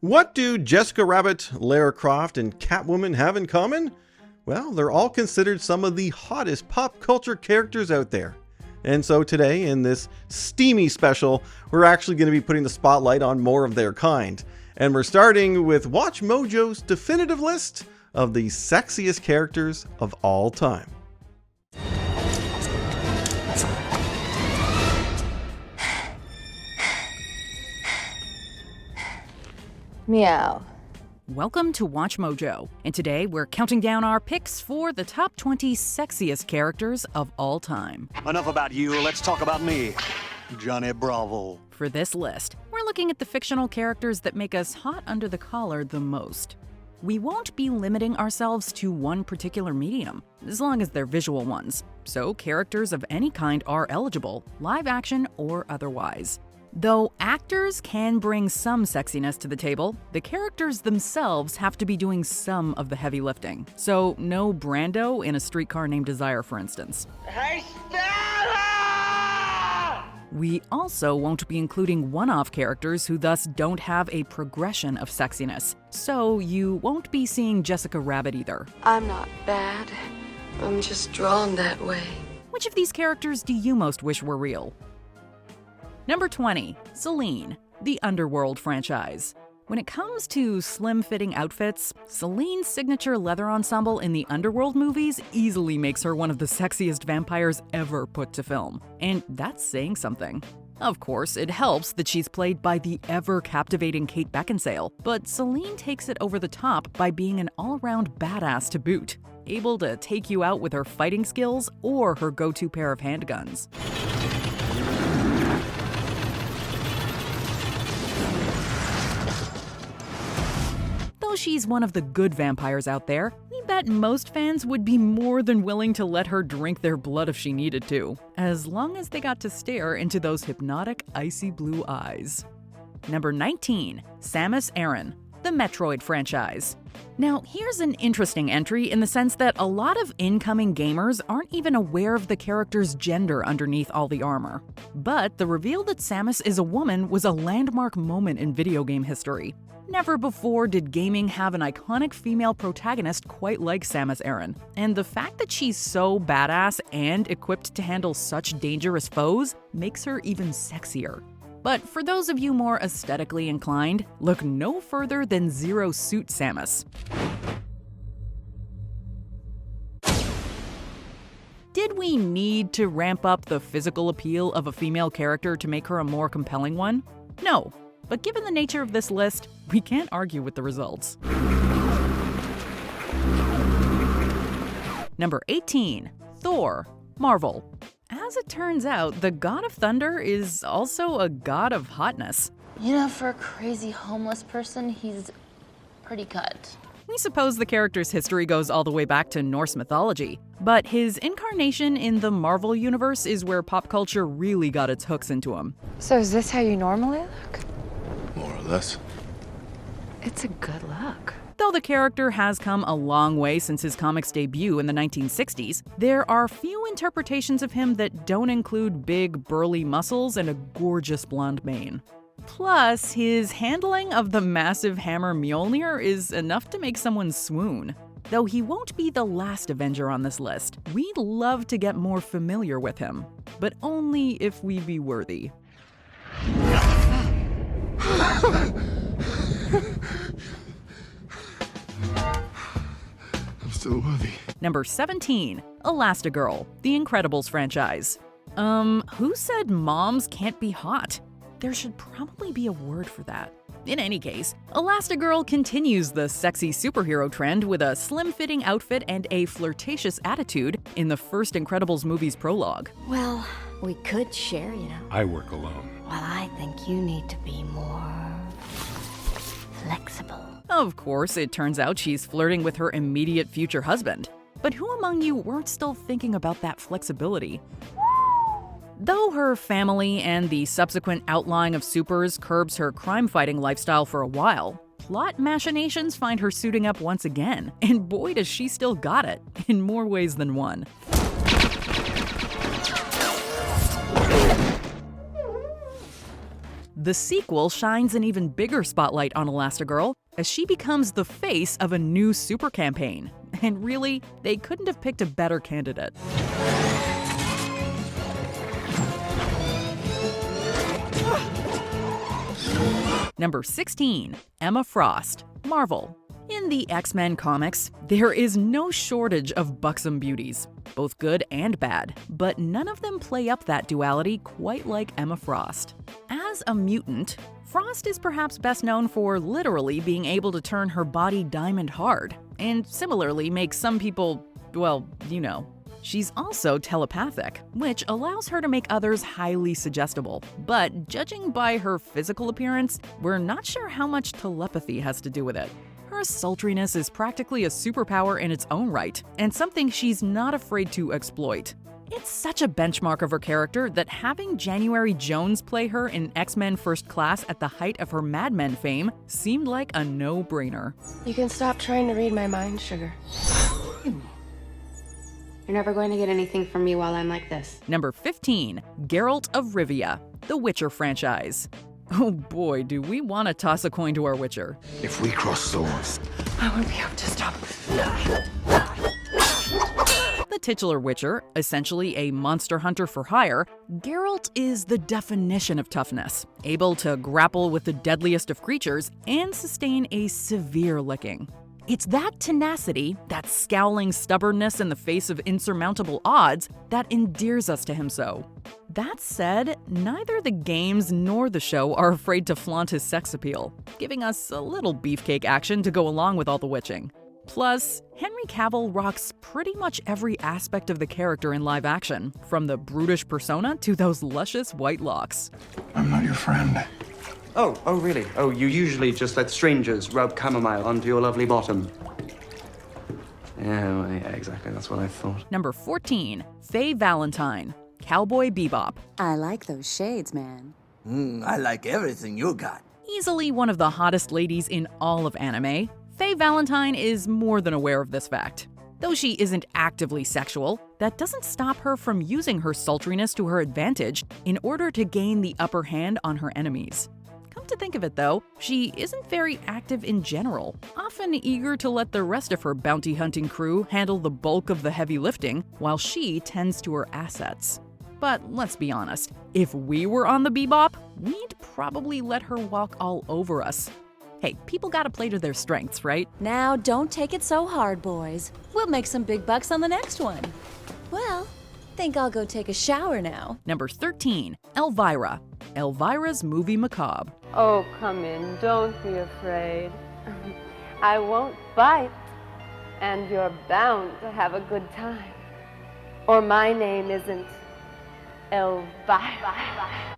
What do Jessica Rabbit, Lara Croft, and Catwoman have in common? Well, they're all considered some of the hottest pop culture characters out there. And so today, in this steamy special, we're actually going to be putting the spotlight on more of their kind. And we're starting with WatchMojo's definitive list of the sexiest characters of all time. Meow. Welcome to WatchMojo, and today we're counting down our picks for the top 20 sexiest characters of all time. Enough about you, let's talk about me, Johnny Bravo. For this list, we're looking at the fictional characters that make us hot under the collar the most. We won't be limiting ourselves to one particular medium, as long as they're visual ones, so characters of any kind are eligible, live action or otherwise. Though actors can bring some sexiness to the table, the characters themselves have to be doing some of the heavy lifting. So no Brando in A Streetcar Named Desire, for instance. Hey, Stella! We also won't be including one-off characters who thus don't have a progression of sexiness. So you won't be seeing Jessica Rabbit either. I'm not bad. I'm just drawn that way. Which of these characters do you most wish were real? Number 20, Celine, the Underworld franchise. When it comes to slim-fitting outfits, Celine's signature leather ensemble in the Underworld movies easily makes her one of the sexiest vampires ever put to film. And that's saying something. Of course, it helps that she's played by the ever-captivating Kate Beckinsale, but Celine takes it over the top by being an all-around badass to boot, able to take you out with her fighting skills or her go-to pair of handguns. Though she's one of the good vampires out there, we bet most fans would be more than willing to let her drink their blood if she needed to, as long as they got to stare into those hypnotic, icy blue eyes. Number 19, Samus Aran, the Metroid franchise. Now, here's an interesting entry in the sense that a lot of incoming gamers aren't even aware of the character's gender underneath all the armor. But the reveal that Samus is a woman was a landmark moment in video game history. Never before did gaming have an iconic female protagonist quite like Samus Aran, and the fact that she's so badass and equipped to handle such dangerous foes makes her even sexier. But for those of you more aesthetically inclined, look no further than Zero Suit Samus. Did we need to ramp up the physical appeal of a female character to make her a more compelling one? No. But given the nature of this list, we can't argue with the results. Number 18, Thor, Marvel. As it turns out, the God of Thunder is also a god of hotness. You know, for a crazy homeless person, he's pretty cut. We suppose the character's history goes all the way back to Norse mythology, but his incarnation in the Marvel universe is where pop culture really got its hooks into him. So is this how you normally look? More or less. It's a good look. Though the character has come a long way since his comics debut in the 1960s, there are few interpretations of him that don't include big, burly muscles and a gorgeous blonde mane. Plus, his handling of the massive hammer Mjolnir is enough to make someone swoon. Though he won't be the last Avenger on this list, we'd love to get more familiar with him, but only if we be worthy. I'm still worthy. Number 17, Elastigirl, the Incredibles franchise. Who said moms can't be hot? There should probably be a word for that. In any case, Elastigirl continues the sexy superhero trend with a slim-fitting outfit and a flirtatious attitude in the first Incredibles movie's prologue. Well, we could share, you know. I work alone. Well, I think you need to be more flexible. Of course, it turns out she's flirting with her immediate future husband. But who among you weren't still thinking about that flexibility? Though her family and the subsequent outlawing of supers curbs her crime-fighting lifestyle for a while, plot machinations find her suiting up once again, and boy does she still got it, in more ways than one. The sequel shines an even bigger spotlight on Elastigirl as she becomes the face of a new super campaign. And really, they couldn't have picked a better candidate. Number 16. Emma Frost, Marvel. In the X-Men comics, there is no shortage of buxom beauties, both good and bad, but none of them play up that duality quite like Emma Frost. As a mutant, Frost is perhaps best known for literally being able to turn her body diamond hard, and similarly make some people, well, you know. She's also telepathic, which allows her to make others highly suggestible. But judging by her physical appearance, we're not sure how much telepathy has to do with it. Her sultriness is practically a superpower in its own right, and something she's not afraid to exploit. It's such a benchmark of her character that having January Jones play her in X-Men First Class at the height of her Mad Men fame seemed like a no-brainer. You can stop trying to read my mind, sugar. You're never going to get anything from me while I'm like this. Number 15. Geralt of Rivia, The Witcher franchise. Oh boy, do we want to toss a coin to our Witcher. If we cross swords, I won't be able to stop. The titular Witcher, essentially a monster hunter for hire, Geralt is the definition of toughness, able to grapple with the deadliest of creatures and sustain a severe licking. It's that tenacity, that scowling stubbornness in the face of insurmountable odds, that endears us to him so. That said, neither the games nor the show are afraid to flaunt his sex appeal, giving us a little beefcake action to go along with all the witching. Plus, Henry Cavill rocks pretty much every aspect of the character in live action, from the brutish persona to those luscious white locks. I'm not your friend. Oh, really? Oh, you usually just let strangers rub chamomile onto your lovely bottom. Yeah, exactly. That's what I thought. Number 14. Faye Valentine, Cowboy Bebop. I like those shades, man. I like everything you got. Easily one of the hottest ladies in all of anime, Faye Valentine is more than aware of this fact. Though she isn't actively sexual, that doesn't stop her from using her sultriness to her advantage in order to gain the upper hand on her enemies. Come to think of it though, she isn't very active in general, often eager to let the rest of her bounty hunting crew handle the bulk of the heavy lifting while she tends to her assets. But let's be honest, if we were on the Bebop, we'd probably let her walk all over us. Hey, people gotta play to their strengths, right? Now, don't take it so hard, boys. We'll make some big bucks on the next one. Well, think I'll go take a shower now. Number 13. Elvira, Elvira's Movie Macabre. Oh, come in. Don't be afraid. I won't bite, and you're bound to have a good time. Or my name isn't Elvira.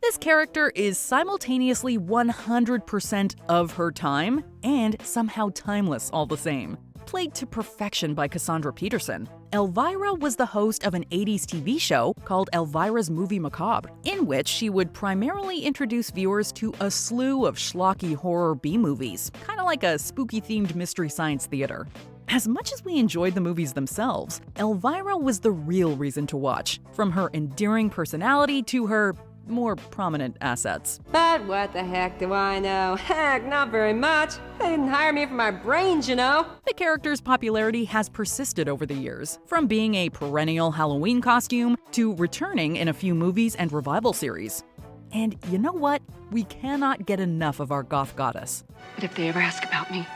This character is simultaneously 100% of her time and somehow timeless all the same. Played to perfection by Cassandra Peterson, Elvira was the host of an 80s TV show called Elvira's Movie Macabre, in which she would primarily introduce viewers to a slew of schlocky horror B-movies, kind of like a spooky-themed mystery science theater. As much as we enjoyed the movies themselves, Elvira was the real reason to watch, from her endearing personality to her more prominent assets. But what the heck do I know? Heck, not very much. They didn't hire me for my brains, you know? The character's popularity has persisted over the years, from being a perennial Halloween costume to returning in a few movies and revival series. And you know what? We cannot get enough of our goth goddess. But if they ever ask about me,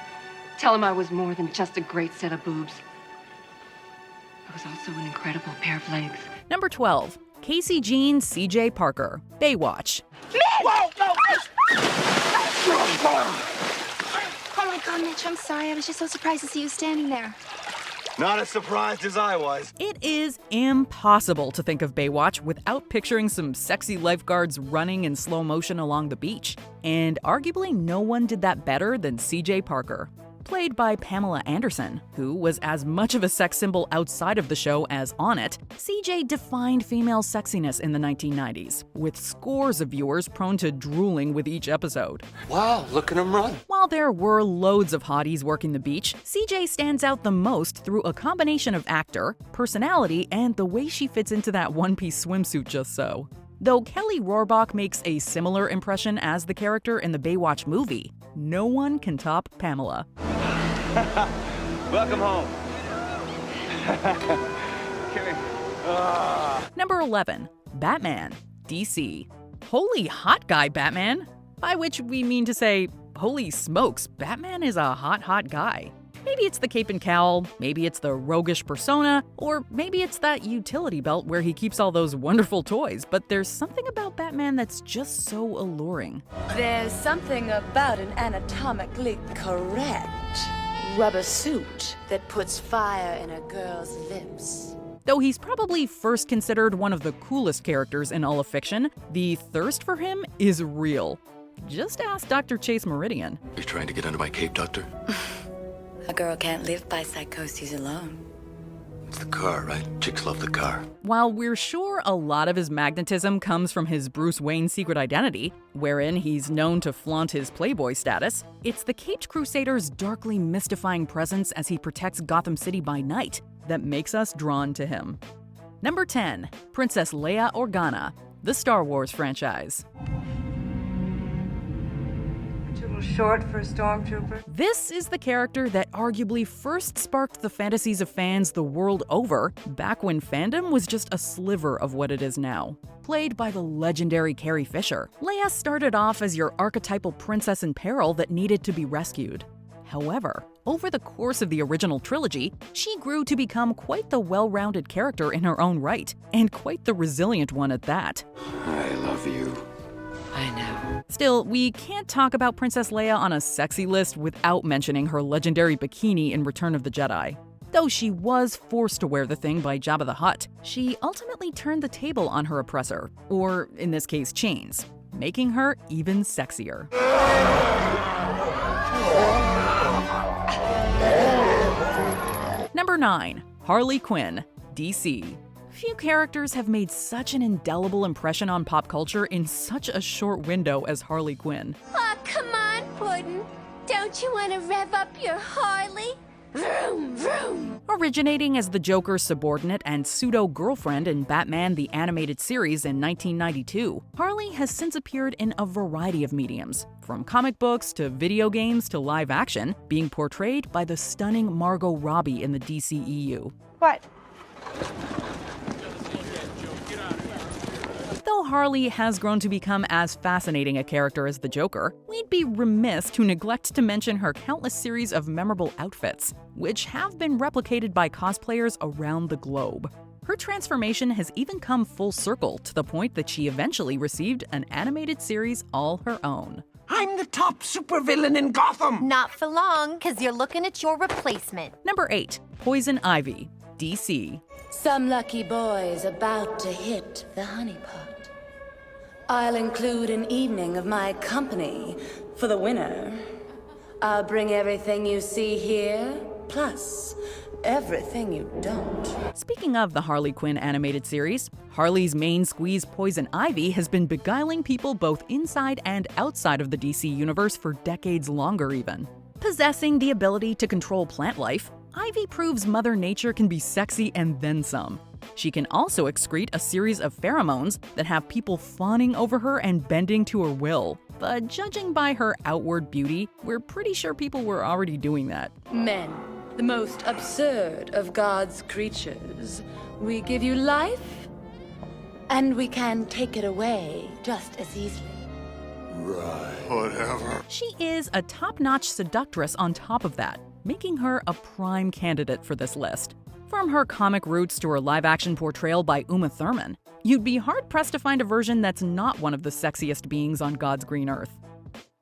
tell them I was more than just a great set of boobs. I was also an incredible pair of legs. Number 12. Casey Jean C.J. Parker, Baywatch. Whoa, no! Oh my God, Mitch, I'm sorry. I was just so surprised to see you standing there. Not as surprised as I was. It is impossible to think of Baywatch without picturing some sexy lifeguards running in slow motion along the beach. And arguably no one did that better than C.J. Parker. Played by Pamela Anderson, who was as much of a sex symbol outside of the show as on it, CJ defined female sexiness in the 1990s, with scores of viewers prone to drooling with each episode. Wow, look at him run. While there were loads of hotties working the beach, CJ stands out the most through a combination of actor, personality, and the way she fits into that one-piece swimsuit just so. Though Kelly Rohrbach makes a similar impression as the character in the Baywatch movie, no one can top Pamela. Welcome home. Number 11. Batman, DC. Holy hot guy, Batman! By which we mean to say, holy smokes, Batman is a hot guy. Maybe it's the cape and cowl, maybe it's the roguish persona, or maybe it's that utility belt where he keeps all those wonderful toys, but there's something about Batman that's just so alluring. There's something about an anatomically correct rubber suit that puts fire in a girl's lips. Though he's probably first considered one of the coolest characters in all of fiction, the thirst for him is real. Just ask Dr. Chase Meridian. You're trying to get under my cape, Doctor? A girl can't live by psychoses alone. It's the car, right? Chicks love the car. While we're sure a lot of his magnetism comes from his Bruce Wayne secret identity, wherein he's known to flaunt his playboy status, it's the Caped Crusader's darkly mystifying presence as he protects Gotham City by night that makes us drawn to him. Number 10. Princess Leia Organa, the Star Wars franchise. Short for a stormtrooper. This is the character that arguably first sparked the fantasies of fans the world over, back when fandom was just a sliver of what it is now. Played by the legendary Carrie Fisher, Leia started off as your archetypal princess in peril that needed to be rescued. However, over the course of the original trilogy, she grew to become quite the well-rounded character in her own right, and quite the resilient one at that. I love you. I know. Still, we can't talk about Princess Leia on a sexy list without mentioning her legendary bikini in Return of the Jedi. Though she was forced to wear the thing by Jabba the Hutt, she ultimately turned the table on her oppressor, or in this case, chains, making her even sexier. Number 9. Harley Quinn, DC. Few characters have made such an indelible impression on pop culture in such a short window as Harley Quinn. Oh, come on, Puddin'. Don't you want to rev up your Harley? Vroom, vroom. Originating as the Joker's subordinate and pseudo-girlfriend in Batman the Animated Series in 1992, Harley has since appeared in a variety of mediums, from comic books to video games to live action, being portrayed by the stunning Margot Robbie in the DCEU. What? Though Harley has grown to become as fascinating a character as the Joker, we'd be remiss to neglect to mention her countless series of memorable outfits, which have been replicated by cosplayers around the globe. Her transformation has even come full circle to the point that she eventually received an animated series all her own. I'm the top supervillain in Gotham! Not for long, because you're looking at your replacement. Number 8. Poison Ivy, DC. Some lucky boy's about to hit the honeypot. I'll include an evening of my company for the winner. I'll bring everything you see here, plus everything you don't. Speaking of the Harley Quinn animated series, Harley's main squeeze Poison Ivy has been beguiling people both inside and outside of the DC universe for decades longer even. Possessing the ability to control plant life, Ivy proves Mother Nature can be sexy and then some. She can also excrete a series of pheromones that have people fawning over her and bending to her will. But judging by her outward beauty, we're pretty sure people were already doing that. Men, the most absurd of God's creatures. We give you life, and we can take it away just as easily. Right. Whatever. She is a top-notch seductress on top of that, making her a prime candidate for this list. From her comic roots to her live-action portrayal by Uma Thurman, you'd be hard-pressed to find a version that's not one of the sexiest beings on God's green earth.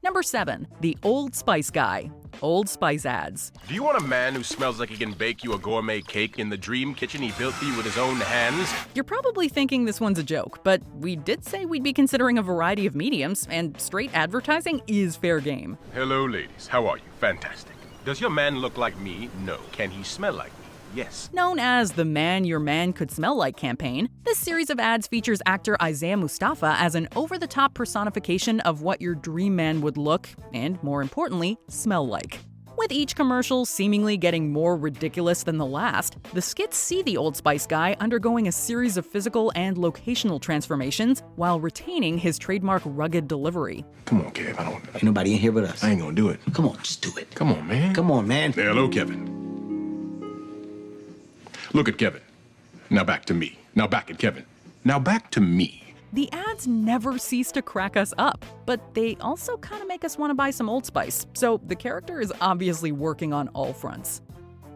Number 7. The Old Spice Guy, Old Spice Ads. Do you want a man who smells like he can bake you a gourmet cake in the dream kitchen he built for you with his own hands? You're probably thinking this one's a joke, but we did say we'd be considering a variety of mediums, and straight advertising is fair game. Hello, ladies. How are you? Fantastic. Does your man look like me? No. Can he smell like me? Yes. Known as the Man Your Man Could Smell Like campaign, this series of ads features actor Isaiah Mustafa as an over-the-top personification of what your dream man would look, and more importantly, smell like. With each commercial seemingly getting more ridiculous than the last, the skits see the Old Spice guy undergoing a series of physical and locational transformations while retaining his trademark rugged delivery. Come on, Kev. Ain't nobody in here but us. I ain't gonna do it. Come on, just do it. Come on, man. Come on, man. Hey, hello, Kevin. Look at Kevin. Now back to me. Now back at Kevin. Now back to me. The ads never cease to crack us up, but they also kind of make us want to buy some Old Spice, so the character is obviously working on all fronts.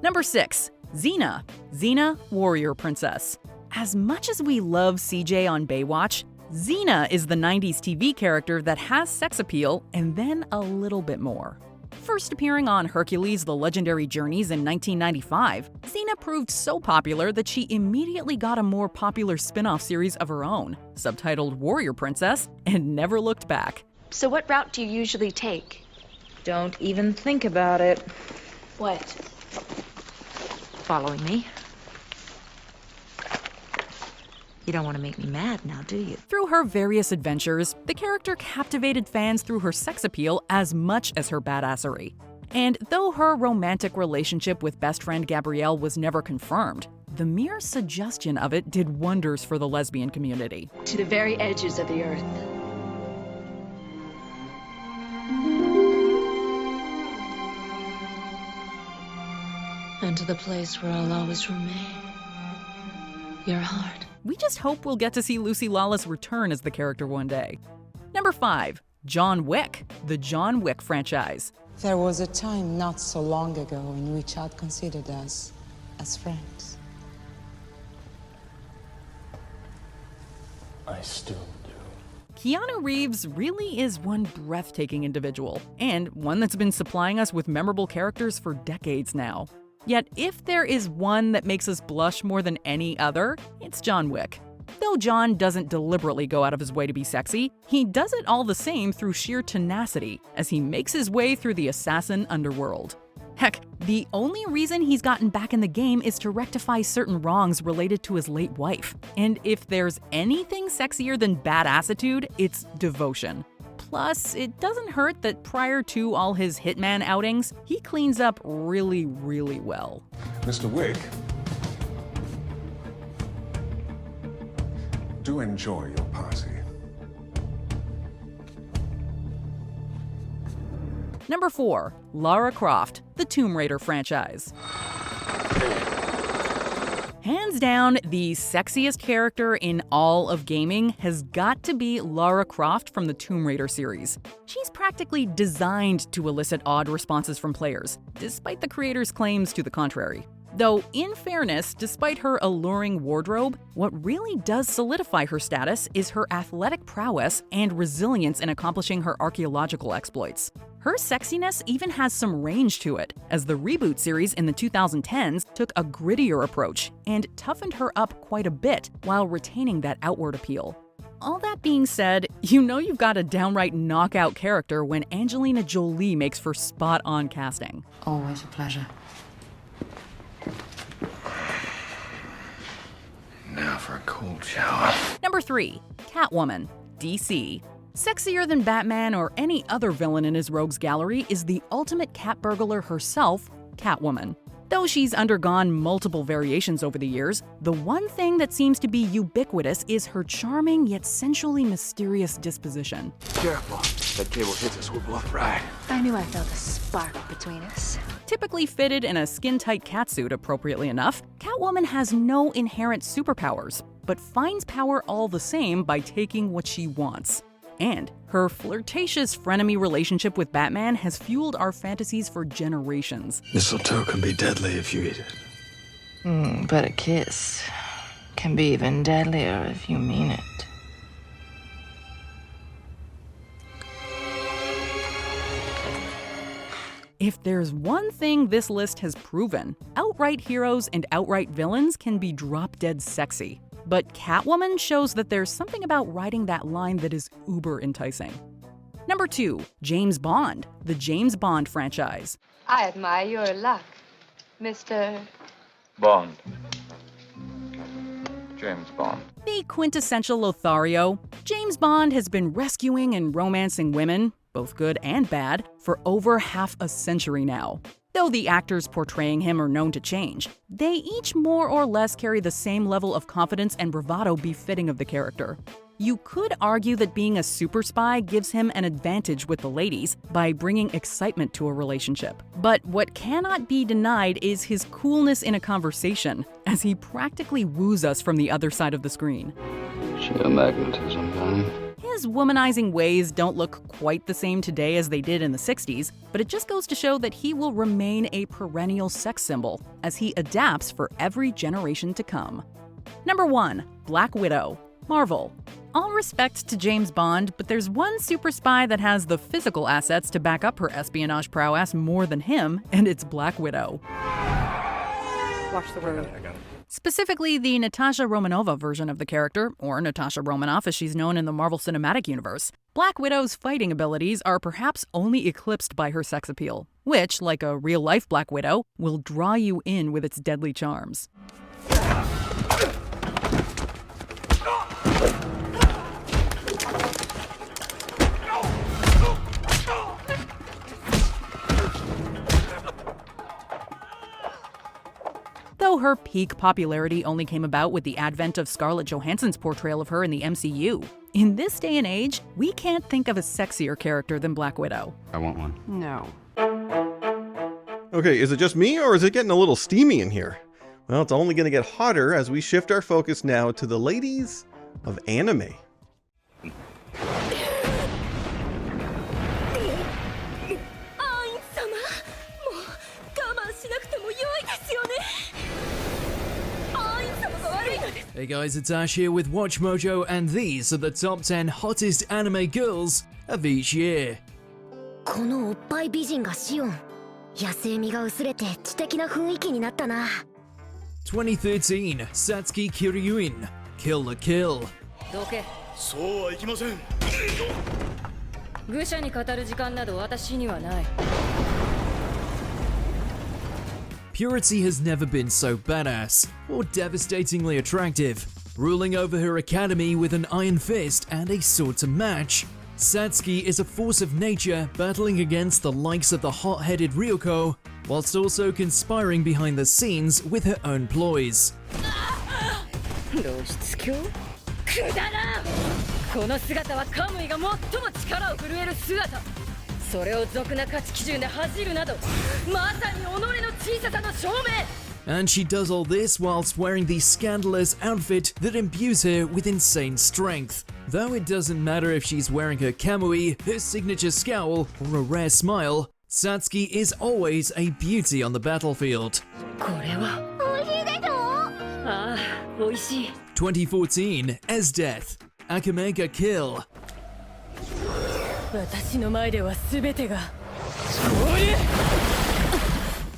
Number 6. Xena. Xena, Warrior Princess. As much as we love CJ on Baywatch, Xena is the 90s TV character that has sex appeal and then a little bit more. First appearing on Hercules: The Legendary Journeys in 1995, Xena proved so popular that she immediately got a more popular spin-off series of her own, subtitled Warrior Princess, and never looked back. So what route do you usually take? Don't even think about it. What? Following me. You don't want to make me mad now, do you? Through her various adventures, the character captivated fans through her sex appeal as much as her badassery. And though her romantic relationship with best friend Gabrielle was never confirmed, the mere suggestion of it did wonders for the lesbian community. To the very edges of the earth. And to the place where I'll always remain. Your heart. We just hope we'll get to see Lucy Lawless return as the character one day. Number 5. John Wick, the John Wick franchise. There was a time not so long ago in which I'd considered us as friends. I still do. Keanu Reeves really is one breathtaking individual, and one that's been supplying us with memorable characters for decades now. Yet, if there is one that makes us blush more than any other, it's John Wick. Though John doesn't deliberately go out of his way to be sexy, he does it all the same through sheer tenacity as he makes his way through the assassin underworld. Heck, the only reason he's gotten back in the game is to rectify certain wrongs related to his late wife. And if there's anything sexier than badassitude, it's devotion. Plus, it doesn't hurt that prior to all his hitman outings, he cleans up really, really well. Mr. Wick, do enjoy your party. Number 4. Lara Croft, the Tomb Raider franchise. Hands down, the sexiest character in all of gaming has got to be Lara Croft from the Tomb Raider series. She's practically designed to elicit odd responses from players, despite the creator's claims to the contrary. Though, in fairness, despite her alluring wardrobe, what really does solidify her status is her athletic prowess and resilience in accomplishing her archaeological exploits. Her sexiness even has some range to it, as the reboot series in the 2010s took a grittier approach and toughened her up quite a bit while retaining that outward appeal. All that being said, you know you've got a downright knockout character when Angelina Jolie makes for spot-on casting. Always a pleasure. Now for a cold shower. Number 3. Catwoman, DC. Sexier than Batman or any other villain in his rogues gallery is the ultimate cat burglar herself, Catwoman. Though she's undergone multiple variations over the years, the one thing that seems to be ubiquitous is her charming yet sensually mysterious disposition. Careful. That cable hits us, we're both right. I knew I felt a spark between us. Typically fitted in a skin-tight catsuit, appropriately enough, Catwoman has no inherent superpowers, but finds power all the same by taking what she wants. And her flirtatious frenemy relationship with Batman has fueled our fantasies for generations. Mistletoe can be deadly if you eat it. But a kiss can be even deadlier if you mean it. If there's one thing this list has proven, outright heroes and outright villains can be drop-dead sexy. But Catwoman shows that there's something about riding that line that is uber enticing. Number 2. James Bond, the James Bond franchise. I admire your luck, Mr. Bond. James Bond. The quintessential Lothario, James Bond has been rescuing and romancing women, both good and bad, for over half a century now. Though the actors portraying him are known to change, they each more or less carry the same level of confidence and bravado befitting of the character. You could argue that being a super spy gives him an advantage with the ladies by bringing excitement to a relationship. But what cannot be denied is his coolness in a conversation, as he practically woos us from the other side of the screen. Sheer magnetism, Johnny. His womanizing ways don't look quite the same today as they did in the 60s, but it just goes to show that he will remain a perennial sex symbol as he adapts for every generation to come. Number 1. Black Widow. Marvel. All respect to James Bond, but there's one super spy that has the physical assets to back up her espionage prowess more than him, and it's Black Widow. Watch the road. Specifically, the Natasha Romanova version of the character, or Natasha Romanoff as she's known in the Marvel Cinematic Universe. Black Widow's fighting abilities are perhaps only eclipsed by her sex appeal, which, like a real-life Black Widow, will draw you in with its deadly charms. Though her peak popularity only came about with the advent of Scarlett Johansson's portrayal of her in the MCU, in this day and age, we can't think of a sexier character than Black Widow. I want one. No. Okay, is it just me or is it getting a little steamy in here? Well, it's only going to get hotter as we shift our focus now to the ladies of anime. Hey guys, it's Ash here with WatchMojo, and these are the top 10 hottest anime girls of each year. このおっぱい美人がシオン。野生味が薄れて知的な雰囲気になったな。2013, Satsuki Kiryuin, Kill the Kill. どけ。そうはいきません。愚者に語る時間など私にはない。Purity has never been so badass, or devastatingly attractive. Ruling over her academy with an iron fist and a sword to match, Satsuki is a force of nature battling against the likes of the hot-headed Ryuko, whilst also conspiring behind the scenes with her own ploys. 露出狂？くだらん！この姿はカムイが最も力を震える姿。それを俗な価値基準で恥じるなど、まさに己の小ささの証明。And she does all this whilst wearing the scandalous outfit that imbues her with insane strength. Though it doesn't matter if she's wearing her kamui, her signature scowl, or a rare smile, Satsuki is always a beauty on the battlefield. これは美味しいでしょ？ああ、美味しい。2014, Esdeath, Akamega Kill. 私の前では全てが終わる。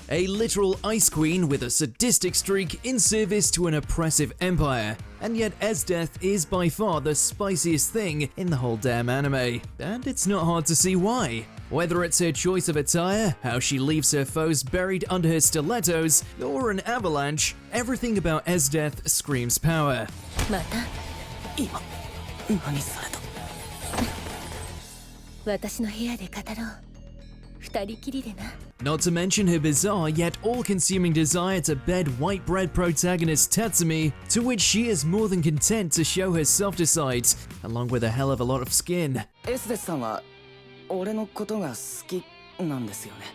A literal ice queen with a sadistic streak in service to an oppressive empire. And yet Esdeath is by far the spiciest thing in the whole damn anime. And it's not hard to see why. Whether it's her choice of attire, how she leaves her foes buried under her stilettos, or an avalanche, everything about Esdeath screams power. また？今、何された？私の部屋で語ろう。二人きりでな。Not to mention her bizarre yet all-consuming desire to bed white bread protagonist Tatsumi, to which she is more than content to show her softer sides, along with a hell of a lot of skin. エスデスさんは俺のことが好きなんですよね。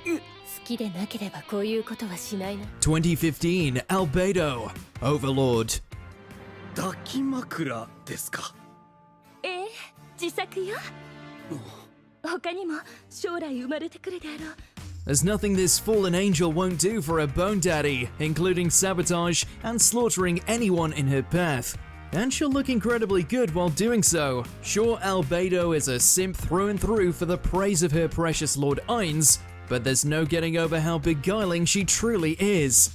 好きでなければこういうことはしないな。2015, Albedo, Overlord. 抱き枕ですか？自作よ。他にも将来生まれてくるであろう。There's nothing this fallen angel won't do for her bone daddy, including sabotage and slaughtering anyone in her path. And she'll look incredibly good while doing so. Sure, Albedo is a simp through and through for the praise of her precious Lord Ainz, but there's no getting over how beguiling she truly is.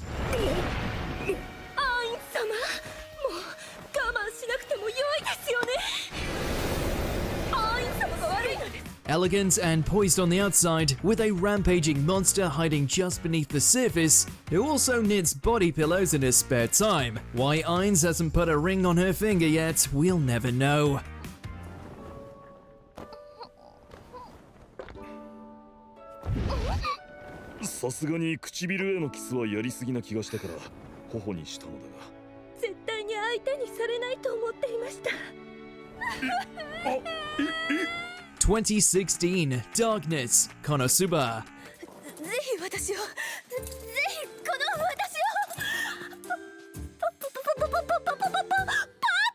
Elegant and poised on the outside, with a rampaging monster hiding just beneath the surface, who also knits body pillows in her spare time. Why Ainz hasn't put a ring on her finger yet, we'll never know. さすがに唇へのキスはやりすぎな気がしたから頬にしたのだが。絶対に相手にされないと思っていました。2016 Darkness Konosuba. ぜひ私を、ぜひこの私をパー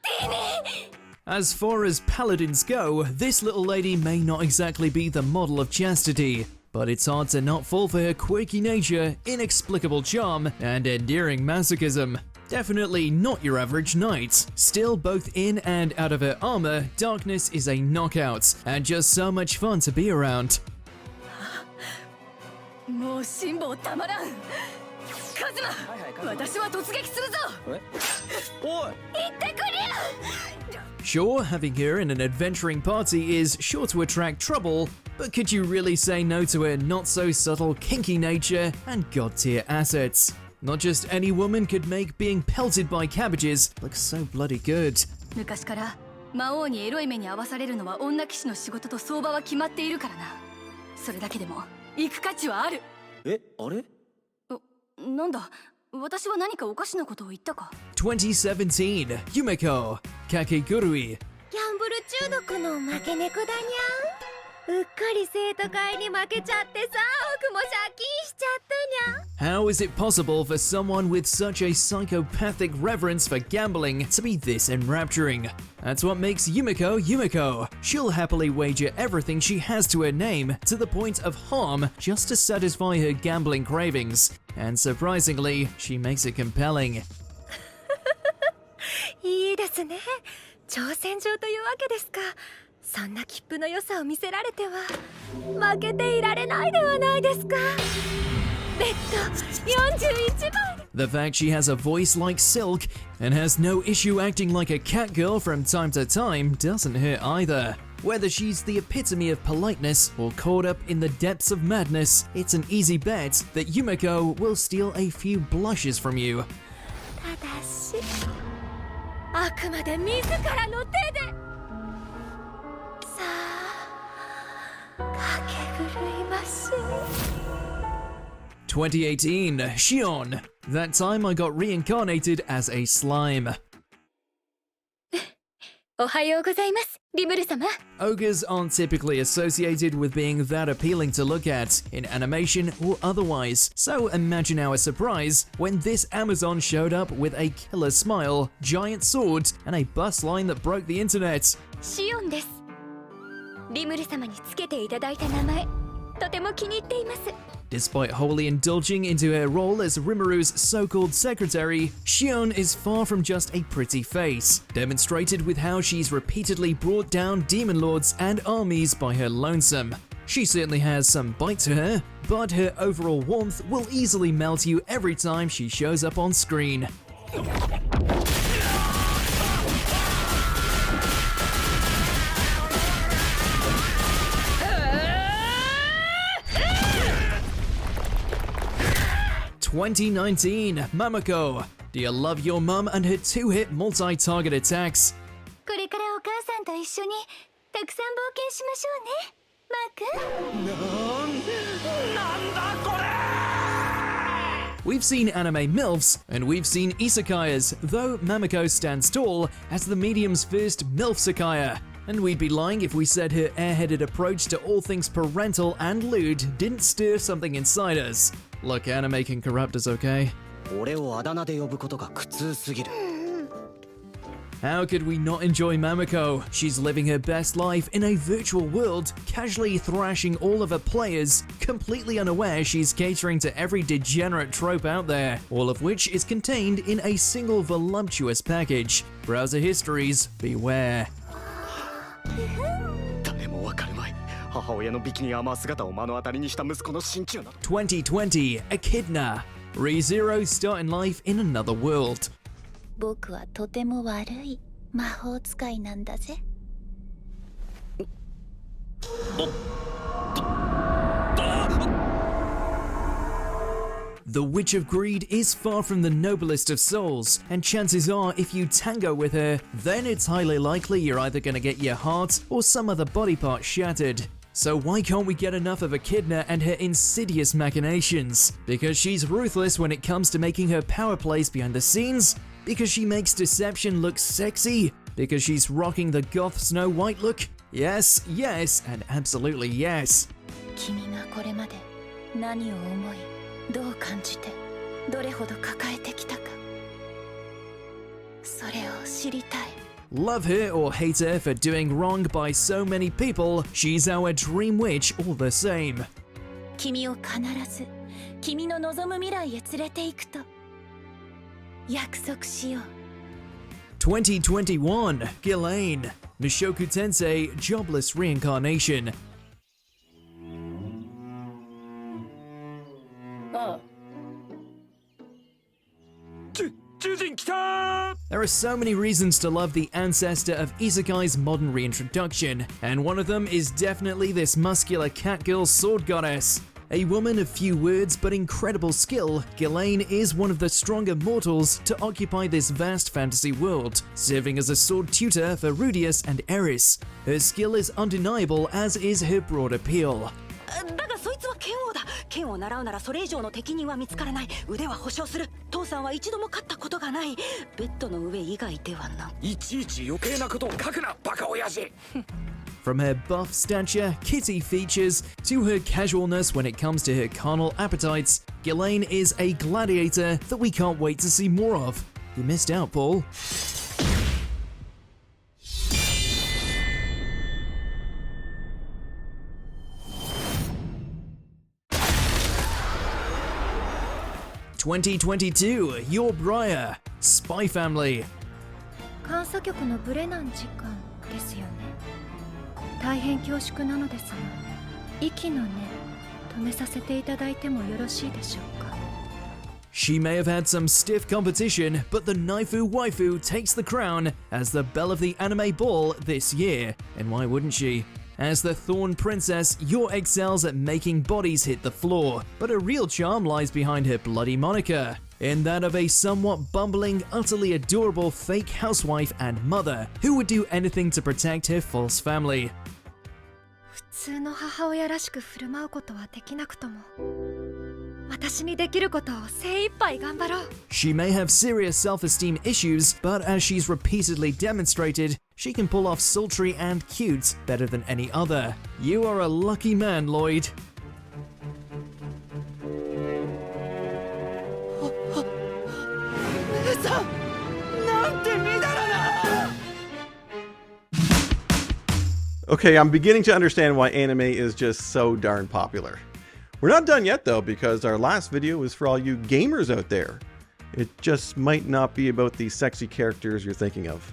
ティーに。 As far as paladins go, this little lady may not exactly be the model of chastity, but it's hard to not fall for her quirky nature, inexplicable charm, and endearing masochism. Definitely not your average knight. Still, both in and out of her armor, Darkness is a knockout, and just so much fun to be around. もう辛抱たまらん。カズマ、私は突撃するぞ。おい、行ってくれ。 Sure, having her in an adventuring party is sure to attract trouble, but could you really say no to her not-so-subtle kinky nature and god-tier assets? Not just any woman could make being pelted by cabbages look so bloody good. 昔から魔王にエロい目に遭わされるのは女騎士の仕事と相場は決まっているからな。それだけでも行く価値はある。え、あれ？なんだ、私は何かおかしなことを言ったか。2017 Yumeko Kakegurui. ギャンブル中毒の負け猫だにゃん。うっかり生徒会に負けちゃってさ、僕も借金しちゃったにゃん。 How is it possible for someone with such a psychopathic reverence for gambling to be this enrapturing? That's what makes Yumeko Yumeko. She'll happily wager everything she has to her name, to the point of harm, just to satisfy her gambling cravings. And surprisingly, she makes it compelling. いいですね。挑戦状というわけですか。そんな切符の良さを見せられては負けていられないではないですか。ベッド41番。 The fact she has a voice like silk and has no issue acting like a cat girl from time to time doesn't hurt either. Whether she's the epitome of politeness or caught up in the depths of madness, it's an easy bet that Yumeko will steal a few blushes from you. ただし、あくまで自らの手で。 2018 Shion. That time I got reincarnated as a slime. おはようございます、リムル様。 Ogres aren't typically associated with being that appealing to look at, in animation or otherwise, so imagine our surprise when this Amazon showed up with a killer smile, giant swords, and a bus line that broke the internet. シオンです。リムル様につけていただいた名前、とても気に入っています。 Despite wholly indulging into her role as Rimuru's so-called secretary, Shion is far from just a pretty face, demonstrated with how she's repeatedly brought down demon lords and armies by her lonesome. She certainly has some bite to her, but her overall warmth will easily melt you every time she shows up on screen. (2019) Mamako. Do you love your mum and her two-hit multi-target attacks? これからお母さんと一緒にたくさん冒険しましょうね、マーク。なんだこれ! We've seen anime MILFs, and we've seen isekaias, though Mamako stands tall as the medium's first MILF sekaya. And we'd be lying if we said her airheaded approach to all things parental and lewd didn't stir something inside us. Look, anime can corrupt us, okay? 俺をあだ名で呼ぶことが苦痛すぎる。 How could we not enjoy Mamako? She's living her best life in a virtual world, casually thrashing all of her players, completely unaware she's catering to every degenerate trope out there, all of which is contained in a single voluptuous package. Browser histories, beware. 誰もわかるまい。母親のビキニアーマー姿を目の当たりにした息子の心中など。2020 Echidna. ReZero starting life in another world. 僕はとても悪い魔法使いなんだぜ。The Witch of Greed is far from the noblest of souls, and chances are if you tango with her, then it's highly likely you're either gonna get your heart or some other body part shattered. So why can't we get enough of Echidna and her insidious machinations? Because she's ruthless when it comes to making her power plays behind the scenes? Because she makes deception look sexy? Because she's rocking the goth Snow White look? Yes, yes, and absolutely yes. 君がこれまで何を思い、どう感じて、どれほど抱えてきたか。それを知りたい。 Love her or hate her for doing wrong by so many people, she's our dream witch all the same. 君を必ず君の望む未来へ連れて行くと約束しよう。 2021, Ghislaine, Nishoku Tensei, Jobless Reincarnation. There are so many reasons to love the ancestor of Isekai's modern reintroduction, and one of them is definitely this muscular catgirl sword goddess. A woman of few words but incredible skill, Ghislaine is one of the stronger mortals to occupy this vast fantasy world, serving as a sword tutor for Rudius and Eris. Her skill is undeniable, as is her broad appeal. だがそいつは剣王だ。剣を習うならそれ以上の敵人は見つからない。腕は保証する。父さんは一度も勝ったことがない。ベッドの上以外ではな。いちいち余計なことを書くな、バカ親父。From her buff stature, kitty features, to her casualness when it comes to her carnal appetites, Ghislaine is a gladiator that we can't wait to see more of. You missed out, Paul. (2022) Your Briar, Spy Family. 監査局のブレナン時間ですよね。大変恐縮なのですが、息の根止めさせていただいてもよろしいでしょうか。 She may have had some stiff competition, but the Naifu Waifu takes the crown as the belle of the anime ball this year. And why wouldn't she? As the Thorn Princess, Yor excels at making bodies hit the floor, but her real charm lies behind her bloody moniker, in that of a somewhat bumbling, utterly adorable fake housewife and mother, who would do anything to protect her false family. 普通の母親らしく振る舞うことはできなくとも、私にできることを精一杯頑張ろう。 She may have serious self-esteem issues, but as she's repeatedly demonstrated, she can pull off sultry and cute better than any other. You are a lucky man, Lloyd. Okay, I'm beginning to understand why anime is just so darn popular. We're not done yet though, because our last video was for all you gamers out there. It just might not be about the sexy characters you're thinking of.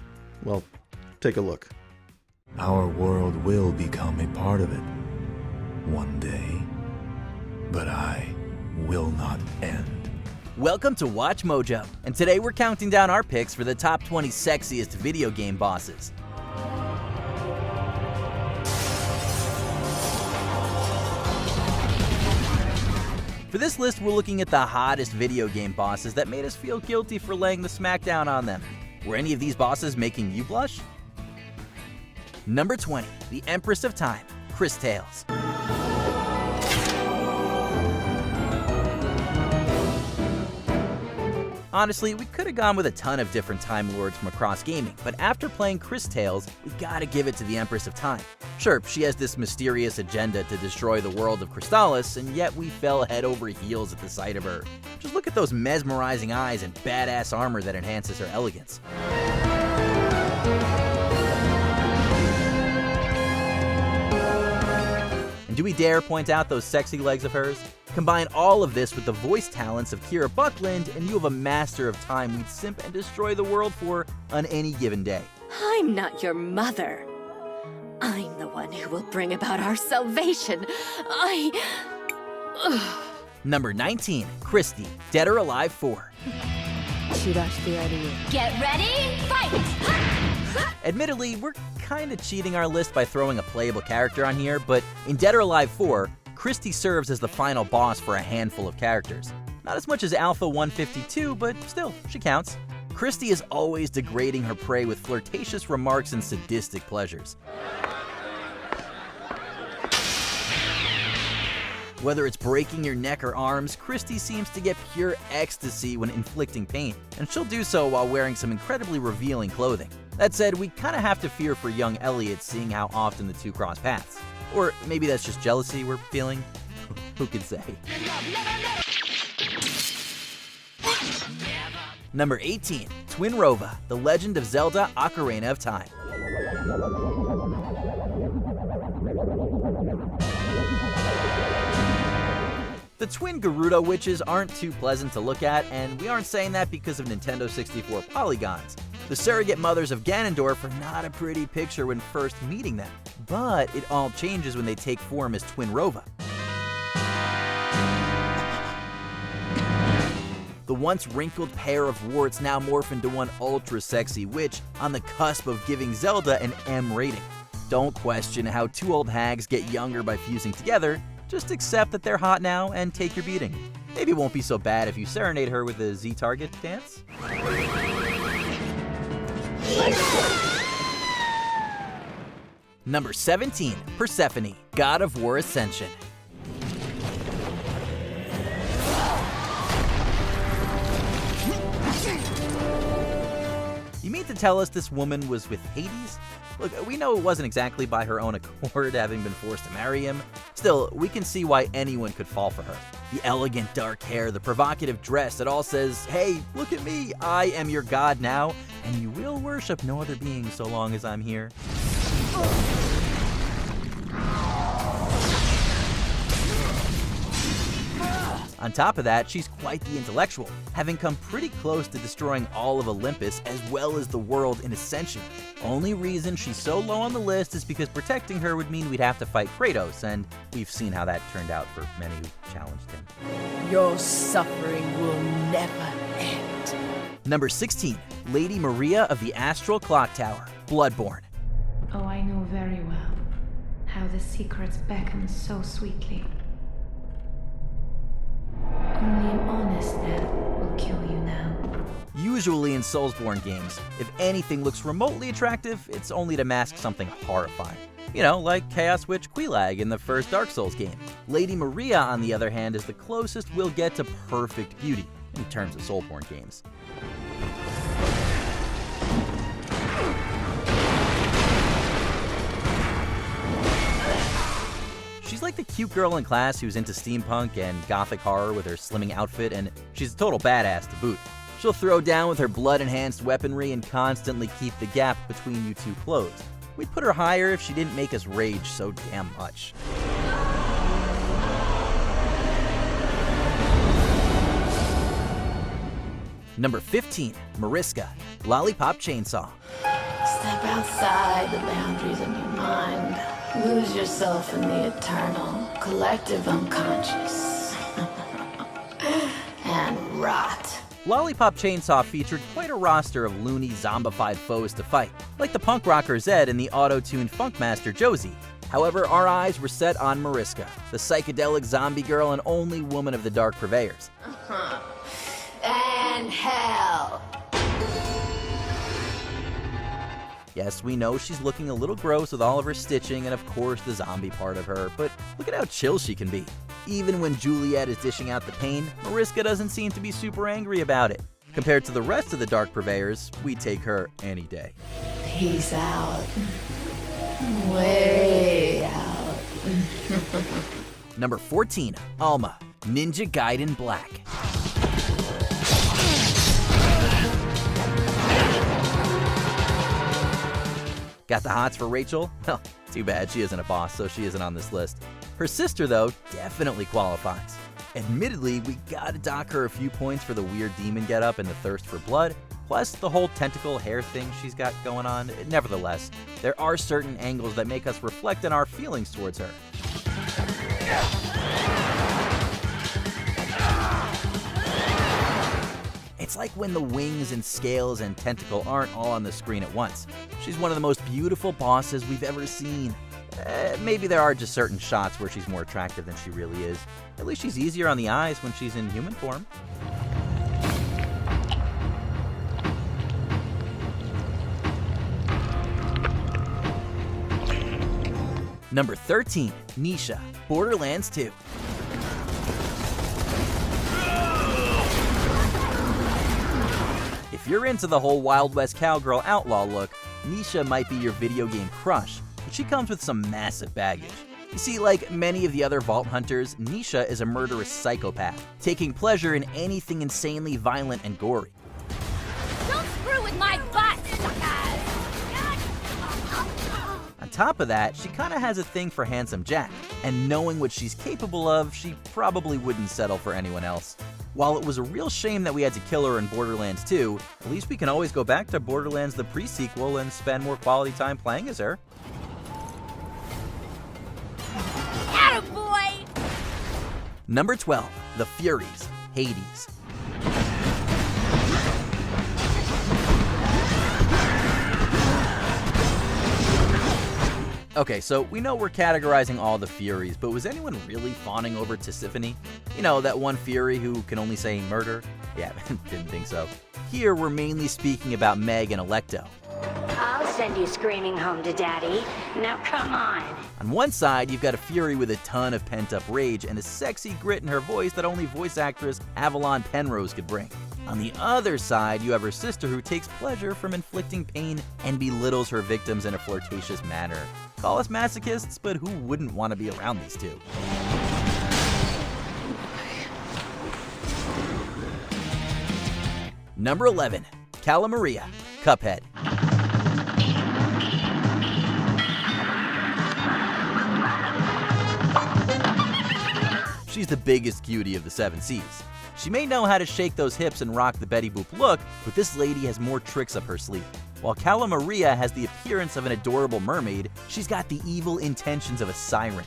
Well, take a look. Our world will become a part of it one day, but I will not end. Welcome to WatchMojo, and today we're counting down our picks for the top 20 sexiest video game bosses. For this list, we're looking at the hottest video game bosses that made us feel guilty for laying the smackdown on them. Were any of these bosses making you blush? Number 20, the Empress of Time, Chris Tales. Honestly, we could have gone with a ton of different Time Lords from across gaming, but after playing Chris Tales, we gotta give it to the Empress of Time. Sure, she has this mysterious agenda to destroy the world of Crystallis, and yet we fell head over heels at the sight of her. Just look at those mesmerizing eyes and badass armor that enhances her elegance. And do we dare point out those sexy legs of hers? Combine all of this with the voice talents of Kira Buckland, and you have a master of time we'd simp and destroy the world for on any given day. I'm not your mother. I'm the one who will bring about our salvation. Number 19, Christy, Dead or Alive 4. Get ready, fight! Admittedly, we're kinda cheating our list by throwing a playable character on here, but in Dead or Alive 4, Christy serves as the final boss for a handful of characters. Not as much as Alpha 152, but still, she counts. Christy is always degrading her prey with flirtatious remarks and sadistic pleasures. Whether it's breaking your neck or arms, Christy seems to get pure ecstasy when inflicting pain, and she'll do so while wearing some incredibly revealing clothing. That said, we kinda have to fear for young Elliot seeing how often the two cross paths. Or maybe that's just jealousy we're feeling? Who can say? Number 18, Twinrova, The Legend of Zelda: Ocarina of Time. The twin Gerudo witches aren't too pleasant to look at, and we aren't saying that because of Nintendo 64 polygons. The surrogate mothers of Ganondorf are not a pretty picture when first meeting them, but it all changes when they take form as Twinrova. The once wrinkled pair of warts now morph into one ultra-sexy witch on the cusp of giving Zelda an M rating. Don't question how two old hags get younger by fusing together, just accept that they're hot now and take your beating. Maybe it won't be so bad if you serenade her with a Z-Target dance? Number 17, Persephone, God of War Ascension. You mean to tell us this woman was with Hades? Look, we know it wasn't exactly by her own accord, having been forced to marry him. Still, we can see why anyone could fall for her. The elegant dark hair, the provocative dress, it all says, hey, look at me, I am your god now, and you will worship no other being so long as I'm here. On top of that, she's quite the intellectual, having come pretty close to destroying all of Olympus as well as the world in Ascension. Only reason she's so low on the list is because protecting her would mean we'd have to fight Kratos, and we've seen how that turned out for many who challenged him. Your suffering will never end. Number 16, Lady Maria of the Astral Clock Tower, Bloodborne. Oh, I know very well how the secrets beckon so sweetly. Only an honest death will kill you now. Usually in Soulsborne games, if anything looks remotely attractive, it's only to mask something horrifying. You know, like Chaos Witch Quelaag in the first Dark Souls game. Lady Maria, on the other hand, is the closest we'll get to perfect beauty in terms of Soulsborne games. She's like the cute girl in class who's into steampunk and gothic horror with her slimming outfit, and she's a total badass to boot. She'll throw down with her blood-enhanced weaponry and constantly keep the gap between you two closed. We'd put her higher if she didn't make us rage so damn much. Number 15, Mariska, Lollipop Chainsaw. Step outside the boundaries of your mind. Lose yourself in the eternal, collective unconscious. And rot. Lollipop Chainsaw featured quite a roster of loony, zombified foes to fight, like the punk rocker Zed and the auto-tuned funkmaster Josie. However, our eyes were set on Mariska, the psychedelic zombie girl and only woman of the Dark Purveyors. And hell. Yes, we know she's looking a little gross with all of her stitching and of course the zombie part of her, but look at how chill she can be. Even when Juliet is dishing out the pain, Mariska doesn't seem to be super angry about it. Compared to the rest of the Dark Purveyors, we'd take her any day. Peace out. Way out. Number 14, Alma, Ninja Gaiden Black. Got the hots for Rachel? Well, too bad she isn't a boss, so she isn't on this list. Her sister, though, definitely qualifies. Admittedly, we gotta dock her a few points for the weird demon getup and the thirst for blood, plus the whole tentacle hair thing she's got going on. Nevertheless, there are certain angles that make us reflect on our feelings towards her. It's like when the wings and scales and tentacle aren't all on the screen at once. She's one of the most beautiful bosses we've ever seen. Maybe there are just certain shots where she's more attractive than she really is. At least she's easier on the eyes when she's in human form. Number 13, Nisha, Borderlands 2. you're into the whole Wild West cowgirl outlaw look, Nisha might be your video game crush, but she comes with some massive baggage. You see, like many of the other Vault Hunters, Nisha is a murderous psychopath, taking pleasure in anything insanely violent and gory. Don't screw with my butt, suckers! On top of that, she kinda has a thing for Handsome Jack, and knowing what she's capable of, she probably wouldn't settle for anyone else. While it was a real shame that we had to kill her in Borderlands 2, at least we can always go back to Borderlands the pre-sequel and spend more quality time playing as her. Attaboy! Number 12, The Furies, Hades. Okay, so we know we're categorizing all the Furies, but was anyone really fawning over Tisiphone? You know, that one Fury who can only say murder? Yeah, didn't think so. Here we're mainly speaking about Meg and Alecto. I'll send you screaming home to Daddy. Now come on. On one side, you've got a Fury with a ton of pent-up rage and a sexy grit in her voice that only voice actress Avalon Penrose could bring. On the other side, you have her sister who takes pleasure from inflicting pain and belittles her victims in a flirtatious manner. Call us masochists, but who wouldn't want to be around these two? Number 11, Cala Maria, Cuphead. She's the biggest cutie of the 7 Seas. She may know how to shake those hips and rock the Betty Boop look, but this lady has more tricks up her sleeve. While Cala Maria has the appearance of an adorable mermaid, she's got the evil intentions of a siren.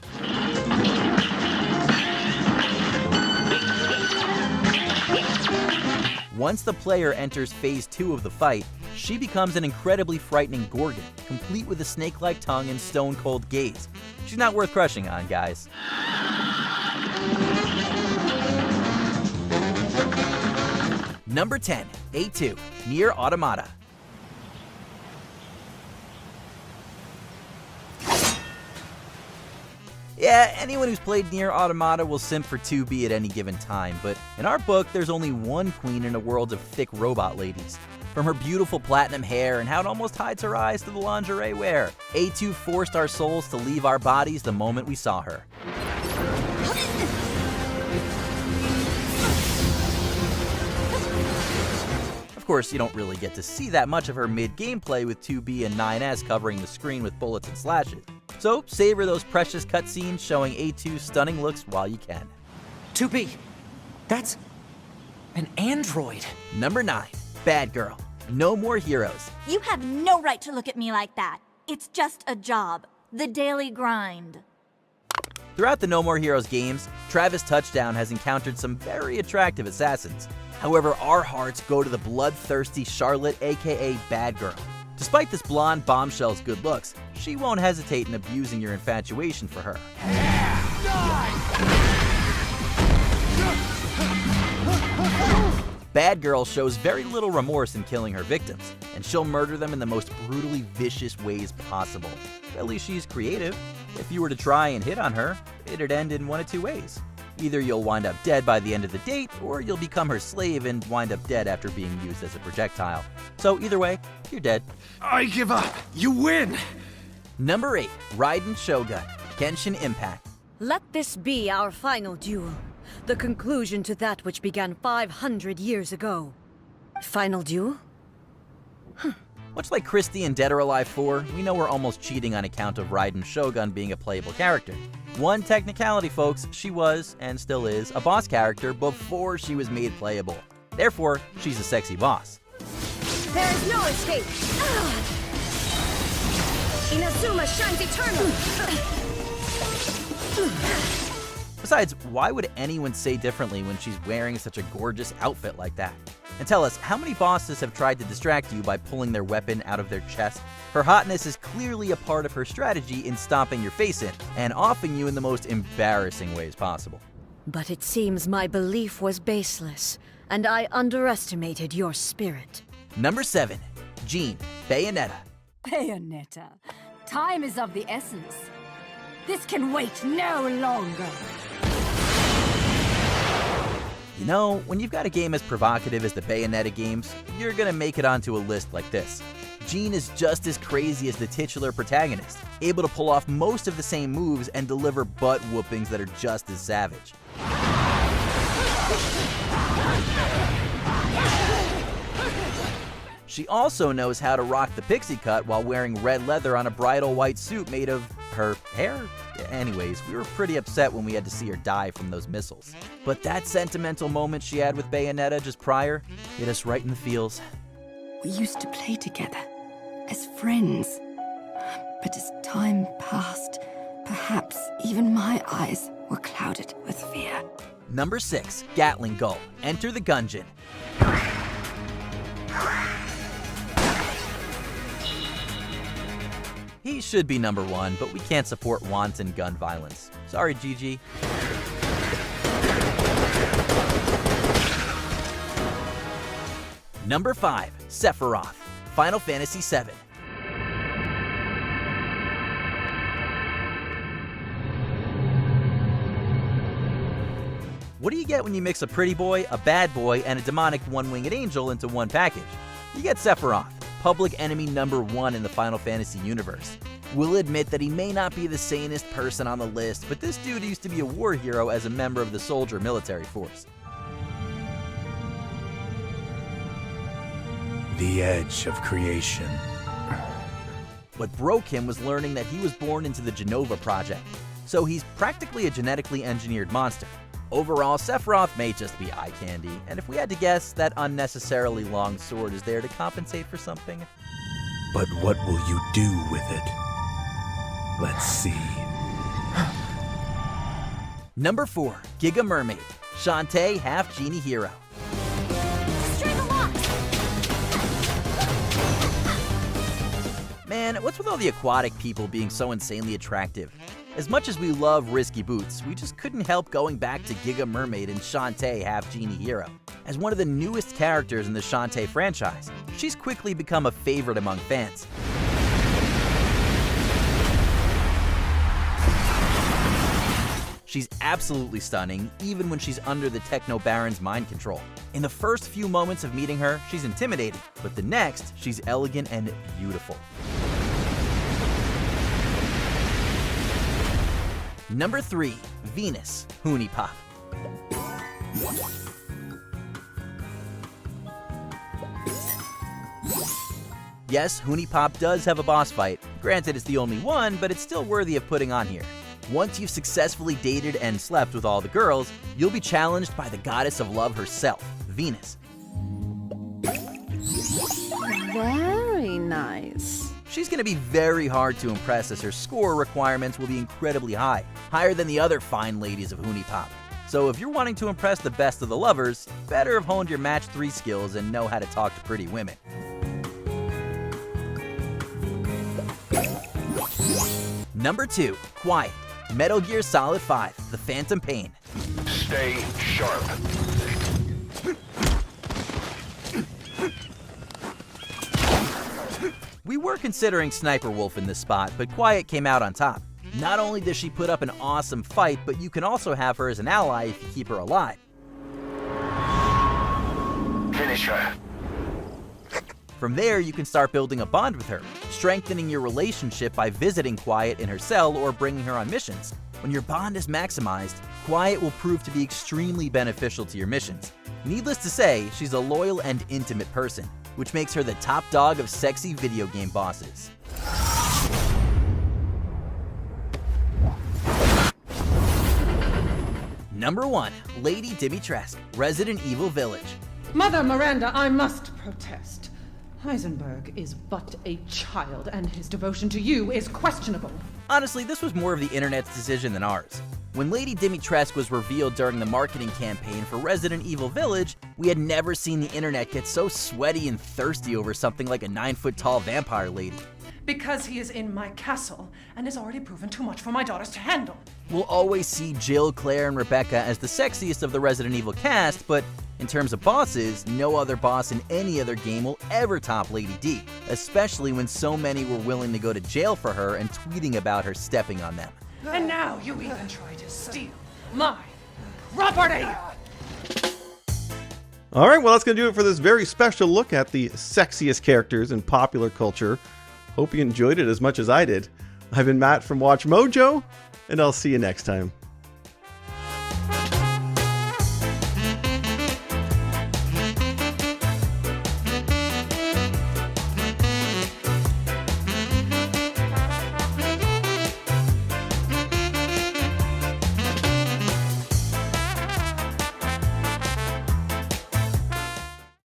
Once the player enters Phase 2 of the fight, she becomes an incredibly frightening Gorgon, complete with a snake-like tongue and stone-cold gaze. She's not worth crushing on, guys. Number 10, A2, Nier Automata. Yeah, anyone who's played Nier Automata will simp for 2B at any given time, but in our book, there's only one queen in a world of thick robot ladies. From her beautiful platinum hair and how it almost hides her eyes to the lingerie wear, A2 forced our souls to leave our bodies the moment we saw her. Of course, you don't really get to see that much of her mid-gameplay with 2B and 9S covering the screen with bullets and slashes. So savor those precious cutscenes showing A2's stunning looks while you can. 2B, that's an android. Number 9, Bad Girl, No More Heroes. You have no right to look at me like that. It's just a job. The daily grind. Throughout the No More Heroes games, Travis Touchdown has encountered some very attractive assassins. However, our hearts go to the bloodthirsty Charlotte, aka Bad Girl. Despite this blonde bombshell's good looks, she won't hesitate in abusing your infatuation for her. Bad Girl shows very little remorse in killing her victims, and she'll murder them in the most brutally vicious ways possible. At least she's creative. If you were to try and hit on her, it'd end in one of two ways. Either you'll wind up dead by the end of the date, or you'll become her slave and wind up dead after being used as a projectile. So either way, you're dead. I give up. You win! Number 8, Raiden Shogun, Genshin Impact. Let this be our final duel. The conclusion to that which began 500 years ago. Final duel? Much like Christie in Dead or Alive 4, we know we're almost cheating on account of Raiden Shogun being a playable character. One technicality, folks, she was, and still is, a boss character before she was made playable. Therefore, she's a sexy boss. There is no escape! Inazuma shines eternal! Besides, why would anyone say differently when she's wearing such a gorgeous outfit like that? And tell us, how many bosses have tried to distract you by pulling their weapon out of their chest? Her hotness is clearly a part of her strategy in stomping your face in, and offing you in the most embarrassing ways possible. But it seems my belief was baseless, and I underestimated your spirit. Number 7, Jean, Bayonetta. Bayonetta, time is of the essence. This can wait no longer. You know, when you've got a game as provocative as the Bayonetta games, you're gonna make it onto a list like this. Jean is just as crazy as the titular protagonist, able to pull off most of the same moves and deliver butt whoopings that are just as savage. She also knows how to rock the pixie cut while wearing red leather on a bridal white suit made of her hair. Anyways, we were pretty upset when we had to see her die from those missiles. But that sentimental moment she had with Bayonetta just prior hit us right in the feels. We used to play together, as friends. But as time passed, perhaps even my eyes were clouded with fear. Number 6, Gatling Gull. Enter the Gungeon. He should be number 1, but we can't support wanton gun violence. Sorry, Gigi. Number 5, Sephiroth. Final Fantasy VII. What do you get when you mix a pretty boy, a bad boy, and a demonic one-winged angel into one package? You get Sephiroth, public enemy number 1 in the Final Fantasy universe. We'll admit that he may not be the sanest person on the list, but this dude used to be a war hero as a member of the soldier military force. The edge of creation. What broke him was learning that he was born into the Genova Project, so he's practically a genetically engineered monster. Overall, Sephiroth may just be eye candy, and if we had to guess, that unnecessarily long sword is there to compensate for something. But what will you do with it? Let's see. Number 4, Giga Mermaid. Shantae, half genie hero. Man, what's with all the aquatic people being so insanely attractive? As much as we love Risky Boots, we just couldn't help going back to Giga Mermaid and Shantae, half genie hero. As one of the newest characters in the Shantae franchise, she's quickly become a favorite among fans. She's absolutely stunning, even when she's under the Techno Baron's mind control. In the first few moments of meeting her, she's intimidating, but the next, she's elegant and beautiful. Number 3, Venus, Hunipop. Yes, Hunipop does have a boss fight. Granted, it's the only one, but it's still worthy of putting on here. Once you've successfully dated and slept with all the girls, you'll be challenged by the goddess of love herself, Venus. Very nice. She's going to be very hard to impress as her score requirements will be incredibly high, higher than the other fine ladies of Hunipop. So if you're wanting to impress the best of the lovers, better have honed your match 3 skills and know how to talk to pretty women. Number 2, Quiet. Metal Gear Solid 5, The Phantom Pain. Stay sharp. We were considering Sniper Wolf in this spot, but Quiet came out on top. Not only does she put up an awesome fight, but you can also have her as an ally if you keep her alive. Finish her. From there, you can start building a bond with her, strengthening your relationship by visiting Quiet in her cell or bringing her on missions. When your bond is maximized, Quiet will prove to be extremely beneficial to your missions. Needless to say, she's a loyal and intimate person, which makes her the top dog of sexy video game bosses. Number 1, Lady Dimitrescu, Resident Evil Village. Mother Miranda, I must protest. Heisenberg is but a child, and his devotion to you is questionable. Honestly, this was more of the internet's decision than ours. When Lady Dimitrescu was revealed during the marketing campaign for Resident Evil Village, we had never seen the internet get so sweaty and thirsty over something like a 9-foot-tall vampire lady. Because he is in my castle, and has already proven too much for my daughters to handle. We'll always see Jill, Claire, and Rebecca as the sexiest of the Resident Evil cast, but in terms of bosses, no other boss in any other game will ever top Lady D, especially when so many were willing to go to jail for her and tweeting about her stepping on them. And now you even try to steal my property! All right, well, that's going to do it for this very special look at the sexiest characters in popular culture. Hope you enjoyed it as much as I did. I've been Matt from WatchMojo, and I'll see you next time.